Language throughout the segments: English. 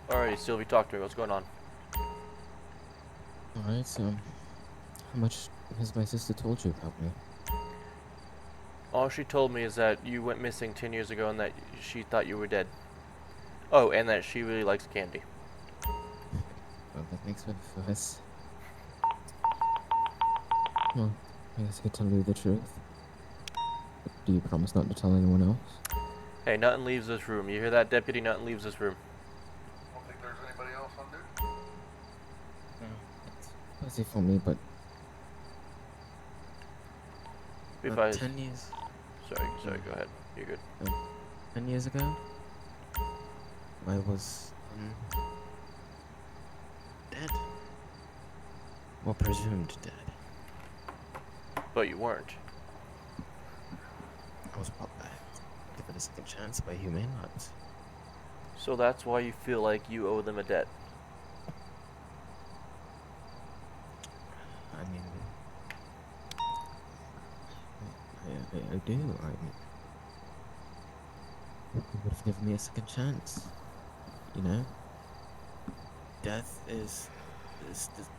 Alrighty, Sylvie, talk to me. What's going on? Alright, so how much has my sister told you about me? All she told me is that you went missing 10 years ago and that she thought you were dead. Oh, and that she really likes candy. Well, that makes me fuss. Well, I guess I could tell you the truth. But do you promise not to tell anyone else? Hey, nothing leaves this room. You hear that, deputy? Nothing leaves this room. Don't think there's anybody else on duty? No. It's fuzzy for me, but If about I... 10 years... Sorry, Mm, go ahead. You're good. 10 years ago, I was, dead. Or presumed dead. But you weren't. I was brought back, given a second chance by humane labs. So that's why you feel like you owe them a debt. I mean, I do. You would have given me a second chance. You know, death is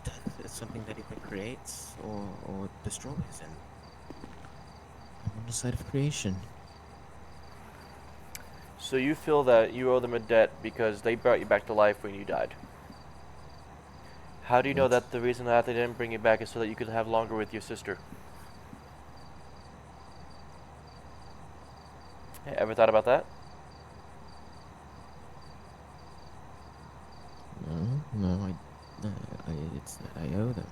death is something that either creates or destroys, and I'm on the side of creation. So you feel that you owe them a debt because they brought you back to life when you died. How do you know That's that the reason that they didn't bring you back is so that you could have longer with your sister? Ever thought about that? no, it's that I owe them.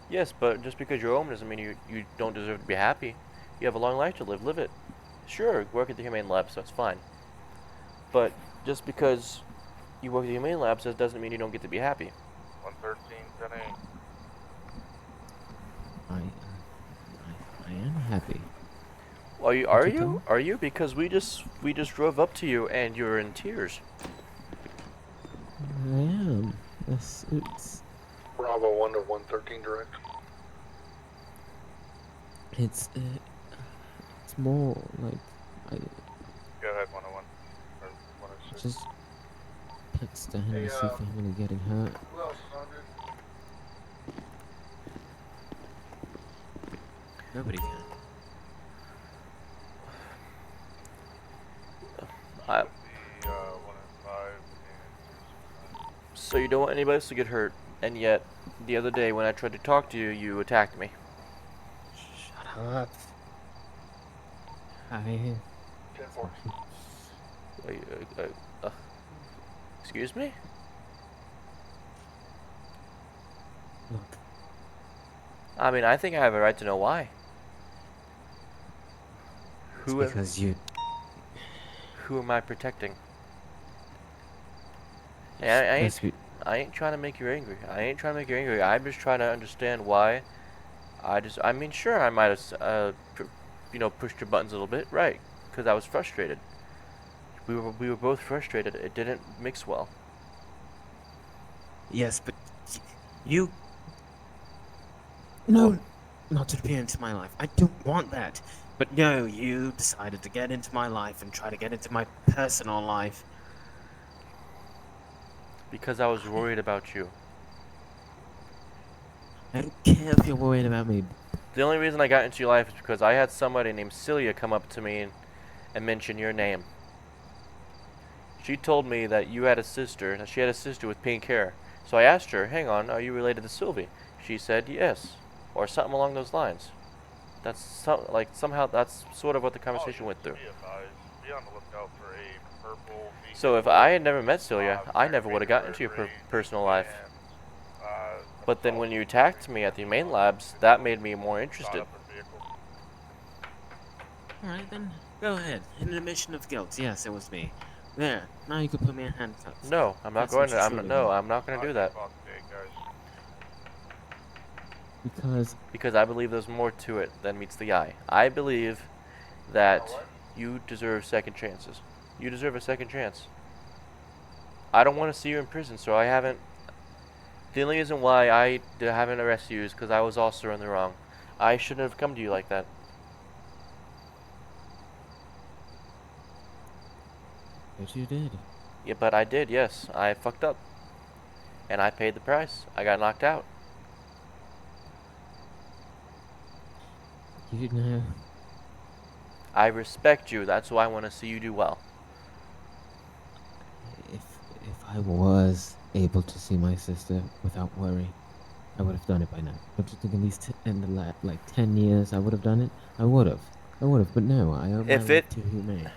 Yes, but just because you're home doesn't mean you don't deserve to be happy. You have a long life to live. Live it. Sure, work at the Humane Lab, so it's fine. But just because you work at the Humane Lab doesn't mean you don't get to be happy. 113, 10 I am happy. Are you? Can't Are you tell? you? Are you? Because we just drove up to you and you're in tears. I am. It's Bravo 1 to 113 direct. it's uh, it's more like I Go ahead, 101. Or 106. just can't stand Hey, to see family getting hurt. who else is on duty? Nobody can. I, Should be 1 and 5 and 2. so you don't want anybody else to get hurt, and yet the other day when I tried to talk to you, you attacked me. Shut up. I 10 4. Uh, uh, excuse me? look. I mean, I think I have a right to know why. It's Who because you who am I protecting? you're Hey, supposed to be. I ain't trying to make you angry. I ain't trying to make you angry. I'm just trying to understand why. I mean, sure, I might have, pushed your buttons a little bit, right? Because I was frustrated. We were both frustrated. It didn't mix well. Yes, but you. No, not to peer into my life. I don't want that. But no, you decided to get into my life and try to get into my personal life. Because I was worried about you. I don't care if you're worried about me. The only reason I got into your life is because I had somebody named Celia come up to me and mention your name. She told me that you had a sister, that she had a sister with pink hair. So I asked her, hang on, are you related to Sylvie? She said yes, or something along those lines. Somehow that's sort of what the conversation went through. Be advised, be on the lookout for a purple So if vehicle, I had never met Celia, I never would have gotten into your aggravated personal rage, life. and But then when assault you attacked me at the main labs, that made me more shot interested. up a vehicle. Alright then, go ahead. An admission of guilt. Yes, it was me. There, now you can put me in handcuffs. No, I'm not That's going what to. you truly No, want. I'm not going to do that Fuck, hey, guys. Because because I believe there's more to it than meets the eye. I believe that you deserve second chances. You deserve a second chance. I don't want to see you in prison, so I haven't. The only reason why haven't arrested you is because I was also in the wrong. I shouldn't have come to you like that. But you did. Yeah, but I did, yes. I fucked up. And I paid the price. I got knocked out. You know, I respect you. That's why I want to see you do well. if I was able to see my sister without worry, I would have done it by now. Don't you think in in the like 10 years I would have done it? I would have. But no, I owe my If life it to Humane.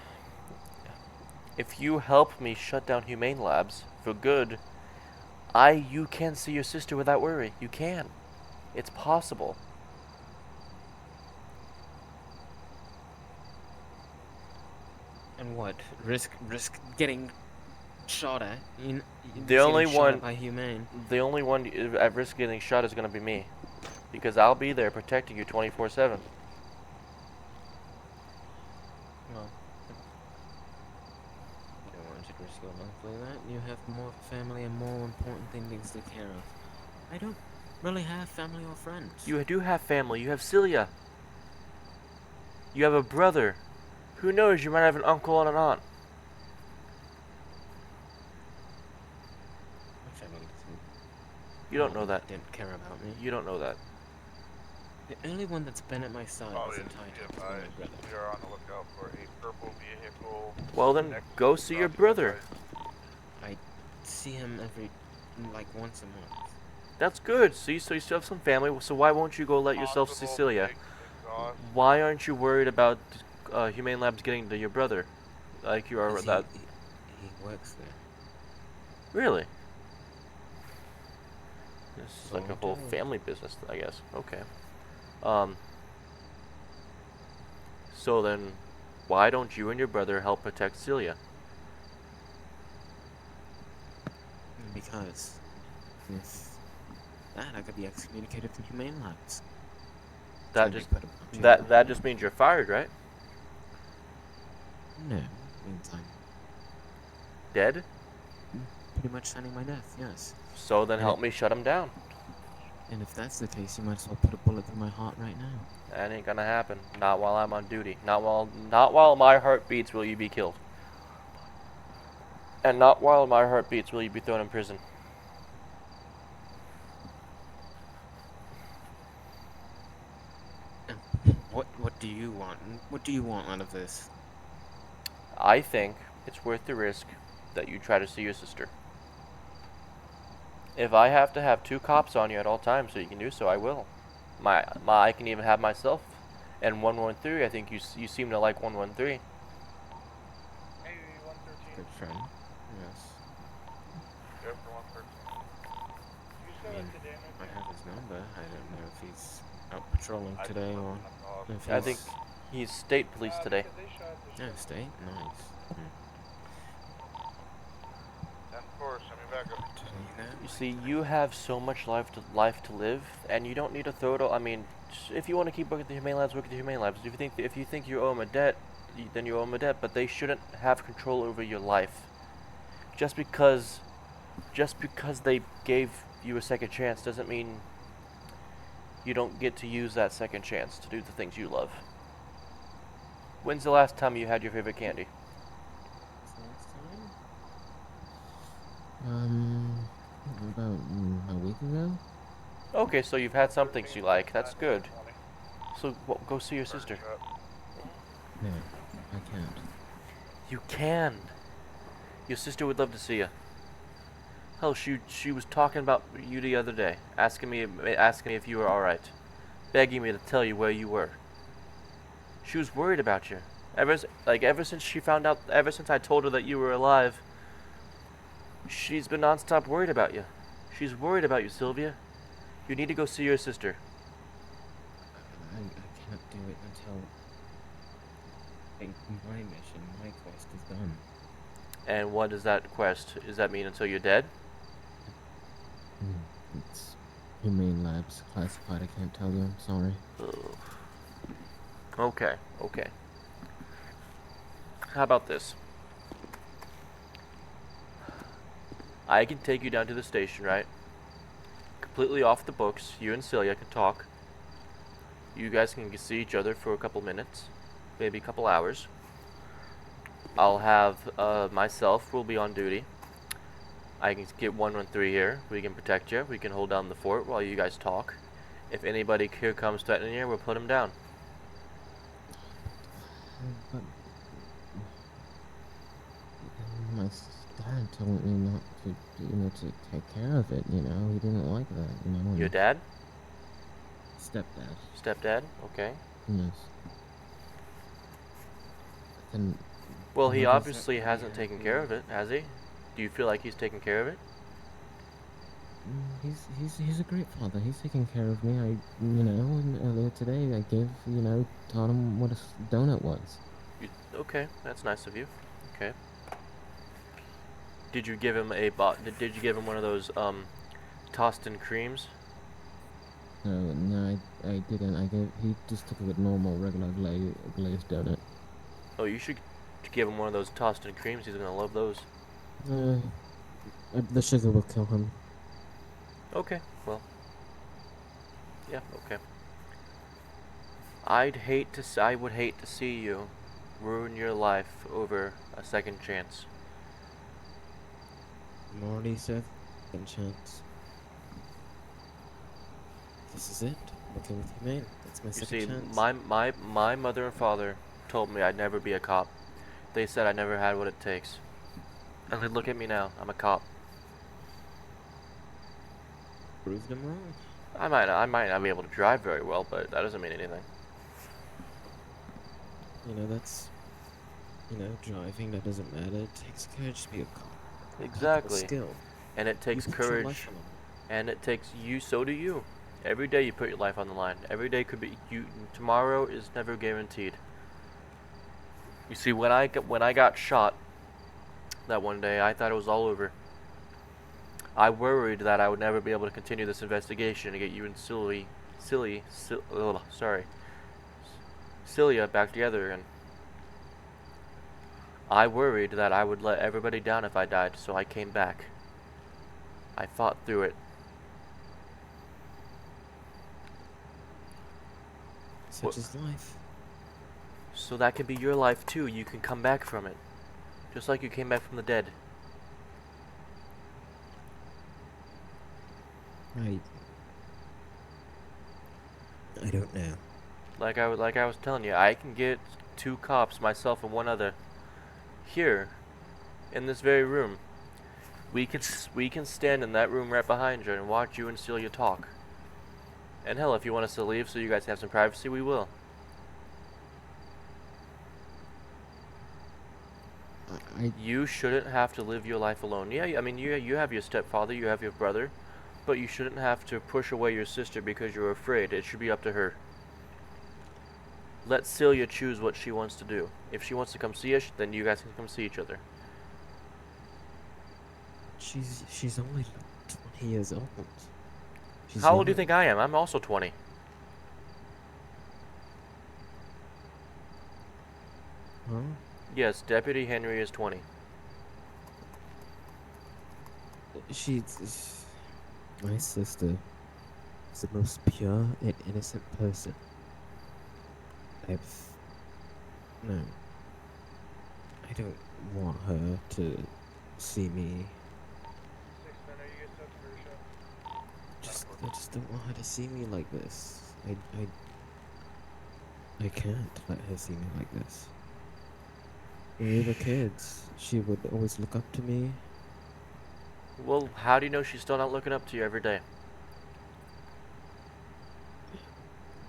if you help me shut down Humane Labs for good, you can see your sister without worry. You can. It's possible. And what? Risk getting shot at? The Getting only shot at one by Humane. the only one at risk of getting shot is going to be me. Because I'll be there protecting you 24/7. Well, you don't want to risk your life like that. You have more family and more important things to take care of. I don't really have family or friends. You do have family. You have Celia. You have a brother. Who knows? You might have an uncle and an aunt. My family doesn't. You don't know that. Didn't care about me. You don't know that. The only one that's been at my side Probably this is entire time has been advised. my brother. We are on the lookout for a purple vehicle. Well, then next go to see your Josh's brother. place. I see him like once a month. That's good. See, so you still have some family. So why won't you go let yourself see Possible Celia? big exhaust. Why aren't you worried about Humane Labs getting to your brother? Like you are 'Cause that. he works there. Really? This is like a Sort whole of. family business, I guess. Okay. Um. So then, why don't you and your brother help protect Celia? Because if that, I could be excommunicated from Humane Labs. That just that just means you're fired, right? No, means I'm Dead. pretty much signing my death. Yes. So then And help me shut him down. And if that's the case, you might as well put a bullet through my heart right now. That ain't gonna happen. Not while I'm on duty. Not while my heart beats will you be killed. And not while my heart beats will you be thrown in prison. What do you want? What do you want out of this? I think it's worth the risk that you try to see your sister. If I have to have 2 cops on you at all times so you can do so, I will. I can even have myself. And 113, I think you seem to like 113. Hey, 113. Good friend. Yes. Go for 113. You I said mean, it today, I maybe? have his number. I don't know if he's out patrolling I today just or looked up the if I he's think he's state police today. because they shot the no shit. state. Nice. 10-4, send me back up. You see, you have so much life to live, and you don't need to throw it all. I mean, if you want to keep working at the Humane Labs, work at the Humane Labs. If you think you owe them a debt, then you owe them a debt. But they shouldn't have control over your life. Just because they gave you a second chance doesn't mean you don't get to use that second chance to do the things you love. When's the last time you had your favorite candy? Last time? About a week ago. Okay, so you've had some things you like. That's good. So go see your sister. No, I can't. You can. Your sister would love to see you. Hell, she was talking about you the other day, asking me if you were all right, begging me to tell you where you were. She was worried about you. Ever since she found out, ever since I told her that you were alive, she's been nonstop worried about you. She's worried about you, Sylvia. You need to go see your sister. I can't do it until my mission, my quest is done. And what is that quest? Does that mean until you're dead? It's Humane Labs classified. I can't tell you. I'm sorry. Ugh. Okay. How about this? I can take you down to the station, right? Completely off the books. You and Celia can talk. You guys can see each other for a couple minutes, maybe a couple hours. I'll have myself will be on duty. I can get 113 here. We can protect you. We can hold down the fort while you guys talk. If anybody here comes threatening you, we'll put them down. But my dad told me not to, to take care of it. He didn't like that. Your And dad? stepdad. Stepdad? Okay. Yes. But then, Well, he how does that obviously really hasn't help taken care me? of it, has he? Do you feel like he's taken care of it? He's a great father. He's taking care of me. And earlier today I taught him what a donut was. Okay, that's nice of you. Okay. Did you give him did you give him one of those tossed in creams? No, I didn't. He just took a normal, regular glazed donut. Oh, you should give him one of those tossed in creams. He's gonna love those. Uh, the sugar will kill him. Okay. Well, yeah. Okay. I would hate to see you ruin your life over a second chance. I'm already said second chance. This is it. I'm looking with you, man. That's my You second see, chance. my mother and father told me I'd never be a cop. They said I never had what it takes. And look at me now. I'm a cop. Prove them wrong. I might not be able to drive very well, but that doesn't mean anything. That's driving. That doesn't matter. It takes courage to be a cop. A heck of a Exactly. skill. And it You takes put your life courage, on the line. and it takes you. So do you. Every day you put your life on the line. Every day could be you. Tomorrow is never guaranteed. You see, when I got shot that one day, I thought it was all over. I worried that I would never be able to continue this investigation to get you and Celia back together again. I worried that I would let everybody down if I died, so I came back. I fought through it. Such is life. So that can be your life too. You can come back from it. Just like you came back from the dead. I I don't know. Like I was telling you, I can get 2 cops, myself and one other, here, in this very room. We can stand in that room right behind you and watch you and Celia talk. And hell, if you want us to leave so you guys have some privacy, we will. I You shouldn't have to live your life alone. Yeah, I mean, you have your stepfather, you have your brother, but you shouldn't have to push away your sister because you're afraid. It should be up to her. Let Celia choose what she wants to do. If she wants to come see us, then you guys can come see each other. she's only 20 years old. She's How old do you young. think I am? I'm also 20. Huh? Yes, Deputy Henry is 20. My sister is the most pure and innocent person I've known. I don't want her to see me. 610, are you guys set for your show? I just don't want her to see me like this. I can't let her see me like this. When we were kids, she would always look up to me. Well, how do you know she's still not looking up to you every day?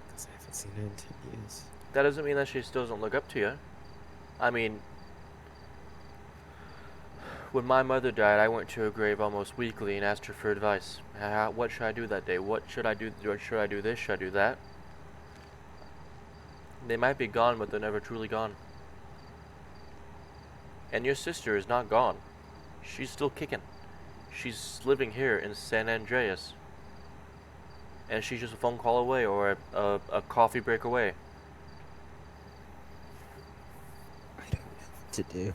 Because I haven't seen her in 10 years. That doesn't mean that she still doesn't look up to you. I mean, when my mother died, I went to her grave almost weekly and asked her for advice. What should I do that day? What should I do? Should I do this? Should I do that? They might be gone, but they're never truly gone. And your sister is not gone. She's still kicking. She's living here in San Andreas. And she's just a phone call away or a coffee break away. I don't know what to do.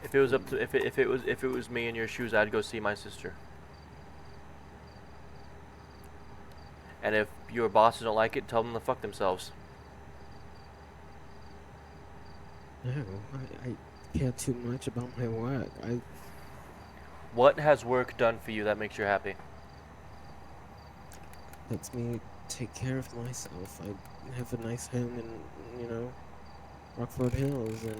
If it was up to if it was me in your shoes, I'd go see my sister. And if your bosses don't like it, tell them to fuck themselves. No, I care too much about my work. What has work done for you that makes you happy? Lets me take care of myself. I have a nice home in, Rockford Hills, I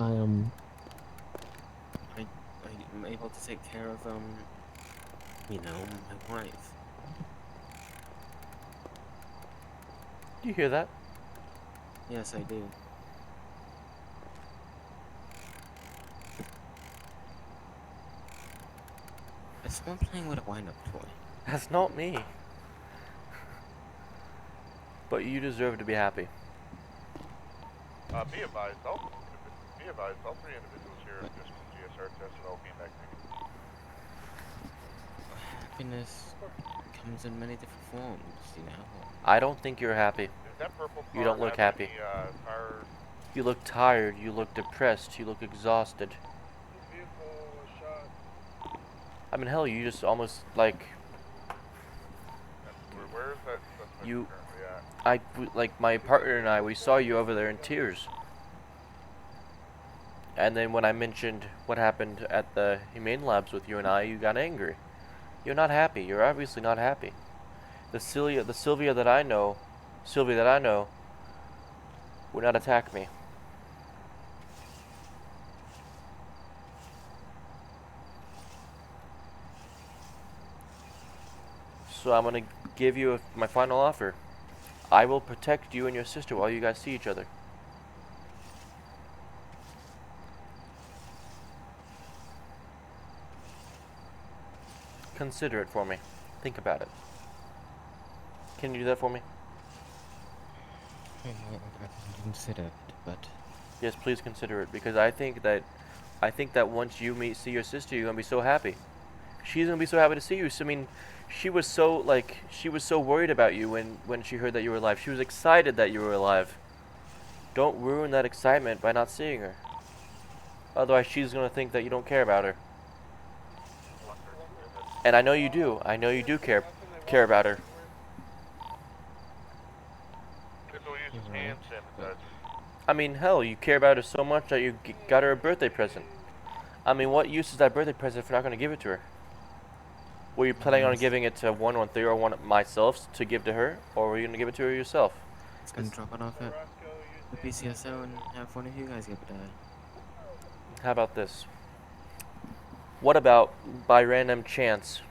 I I'm able to take care of my wife. Do you hear that? Yes, I do. It's someone playing with a wind-up toy. That's not me. But you deserve to be happy. Be advised, all three individuals here But have just been GSR tested, all came back negative. happiness comes in many different forms. I don't think you're happy. Does that purple You car don't look have happy. any, fire? You look tired, you look depressed, you look exhausted. This vehicle was shot. I mean, hell, you just almost, like, Where is that suspect you, currently at? like, my partner and I, we saw you over there in tears. And then when I mentioned what happened at the Humane Labs with you and I, you got angry. You're not happy. You're obviously not happy. The Sylvia that I know, would not attack me. So I'm gonna give you my final offer. I will protect you and your sister while you guys see each other. Consider it for me. Think about it. Can you do that for me? I can consider it, but Yes, please consider it, because I think that once you see your sister, you're gonna be so happy. She's gonna be so happy to see you. So, I mean, she was so worried about you when she heard that you were alive. She was excited that you were alive. Don't ruin that excitement by not seeing her. Otherwise, she's gonna think that you don't care about her. And I know you do. I know you do care about her. This will use you're his right. hand But sanitizer. I mean, hell, you care about her so much that you got her a birthday present. I mean, what use is that birthday present if you're not gonna give it to her? Were you planning on yes, giving it to one Theo or one myself to give to her, or were you gonna give it to her yourself? it's gonna drop it off at the BCSO and have one of you guys give it to her. How about this? What about by random chance,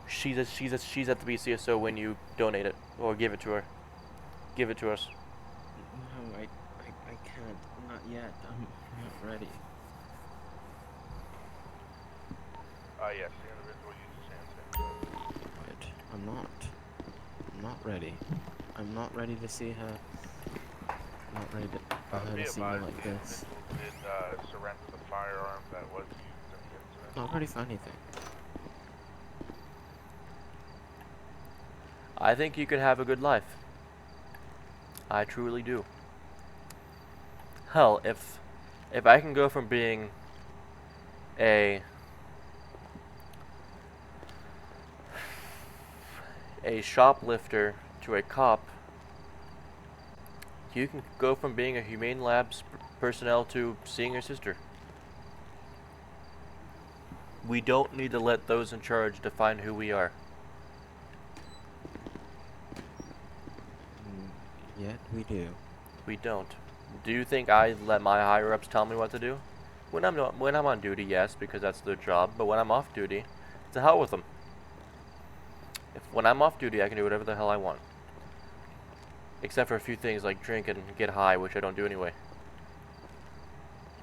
she's at the BCSO when you donate it or give it to her? Give it to us. No, I can't. Not yet. I'm not ready. Yes, the individual uses hand sanitizer. But I'm not. I'm not ready. I'm not ready to see her. I'm not ready for her Be to see me advised, like the this. individual did, surrender the firearm that was used in the incident. Not ready for anything. I think you could have a good life. I truly do. Hell, if I can go from being a shoplifter to a cop, you can go from being a Humane Labs personnel to seeing your sister. We don't need to let those in charge define who we are. Yet we do. We don't. Do you think I let my higher ups tell me what to do? When I'm on duty, yes, because that's their job. But when I'm off duty, to hell with them. When I'm off duty, I can do whatever the hell I want, except for a few things like drink and get high, which I don't do anyway.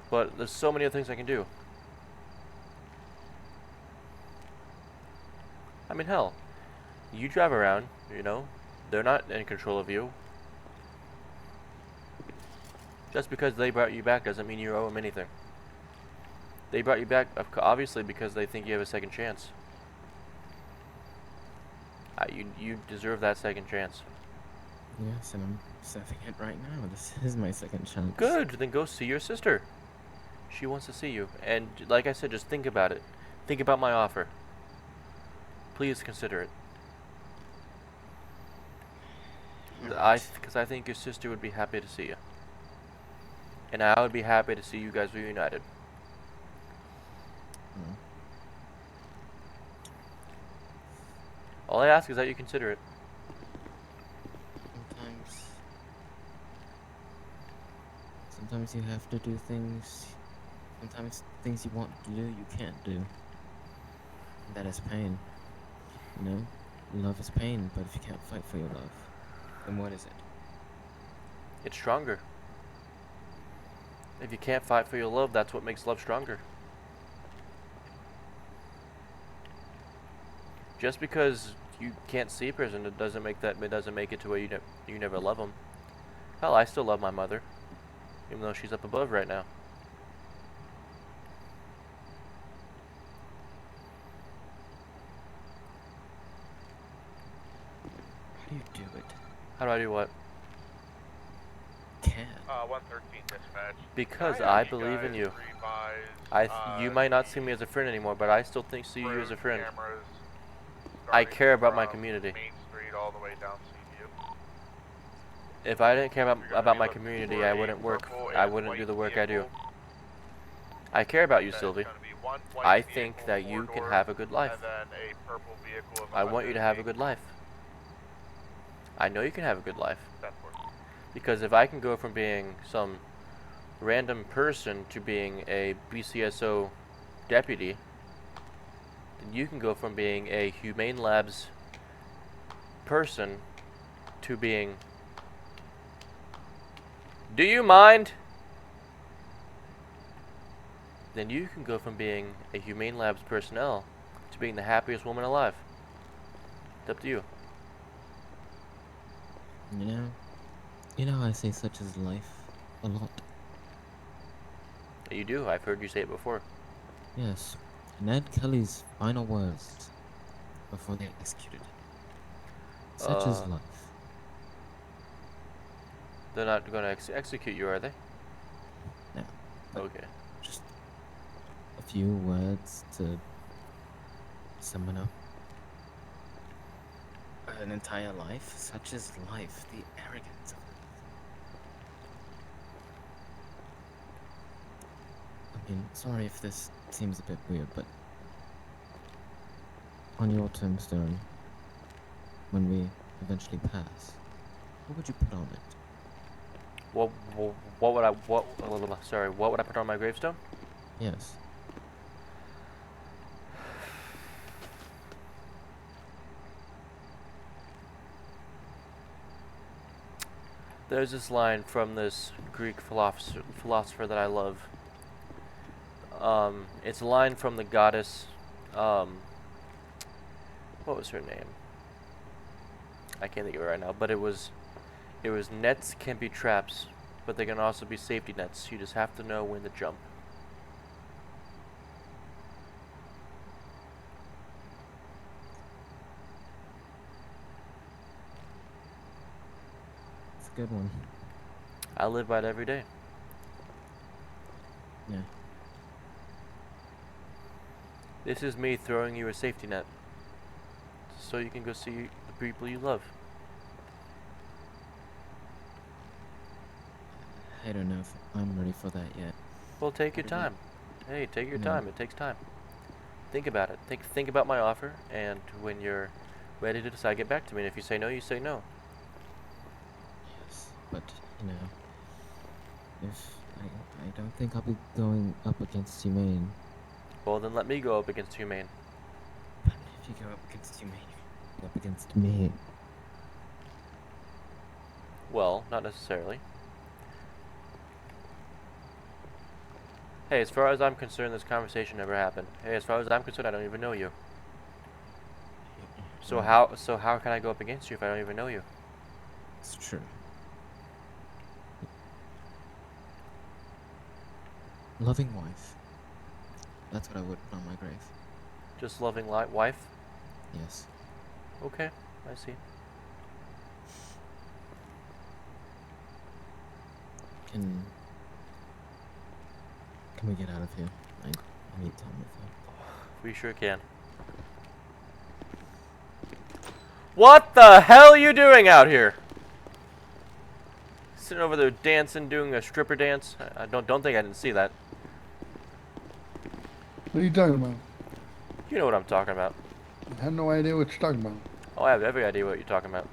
But there's so many other things I can do. I mean, hell, you drive around, they're not in control of you. Just because they brought you back doesn't mean you owe them anything. They brought you back, obviously, because they think you have a second chance. You deserve that second chance. Yes, and I'm serving it right now. This is my second chance. Good, then go see your sister. She wants to see you. And like I said, just think about it. Think about my offer. Please consider it. Alright. Because I think your sister would be happy to see you. And I would be happy to see you guys reunited. Hmm. All I ask is that you consider it. Sometimes, sometimes you have to do things. Sometimes things you want to do, you can't do. And that is pain. You know, love is pain, but if you can't fight for your love, then what is it? It's stronger. If you can't fight for your love, that's what makes love stronger. Just because you can't see a person, it doesn't make it to where you never love them. Hell, I still love my mother, even though she's up above right now. How do you do it? How do I do what? Can't. 113 dispatch. Because Can have I believe in you. revise, You might not see me as a friend anymore, but I still see you as a road friend. cameras I starting care about my from community. Main Street all the way down Seaview. If I didn't care You're gonna about be my looking community, for I a wouldn't work. purple I and wouldn't do white the work I do. vehicle. I care about you, That is Sylvie. gonna be one white I vehicle, think that you can four-door, have a good life. and then a purple vehicle of I want you to have a 108. good life. I know you can have a good life. That's what. Because if I can go from being some random person to being a BCSO deputy, then you can go from being a Humane Labs person to being... Do you mind? Then you can go from being a Humane Labs personnel to being the happiest woman alive. It's up to you. You know, I say such is life a lot. You do. I've heard you say it before. Yes, Ned Kelly's final words before they executed him. Such is Uh, life. they're not going to execute you, are they? No, but Okay. just a few words to summon up an entire life. Such is life. The arrogance of it. I mean, sorry if this seems a bit weird, but on your tombstone, when we eventually pass, what would you put on it? What would I what would I put on my gravestone? Yes. There's this line from this Greek philosopher that I love. It's a line from the goddess. What was her name? I can't think of it right now. But it was nets can be traps, but they can also be safety nets. You just have to know when to jump. It's a good one. I live by it every day. Yeah. This is me throwing you a safety net, so you can go see the people you love. I don't know if I'm ready for that yet. Well, take your What do you- time. Hey, take your No. time. It takes time. Think about it. Think about my offer, and when you're ready to decide, get back to me. And if you say no, you say no. Yes, but you know, if I don't think I'll be going up against Humane. Well, then let me go up against Humane. But if you go up against Humane, you're going up against me. Well, not necessarily. Hey, as far as I'm concerned, this conversation never happened. Hey, as far as I'm concerned, I don't even know you. So how can I go up against you if I don't even know you? It's true. Loving wife. That's what I would put on my grave. Just loving wife? Yes. Okay, I see. Can we get out of here? I need time with her. We sure can. What the hell are you doing out here? sitting over there dancing, doing a stripper dance. I don't think I didn't see that. What are you talking about? You know what I'm talking about. I have no idea what you're talking about. Oh, I have every idea what you're talking about.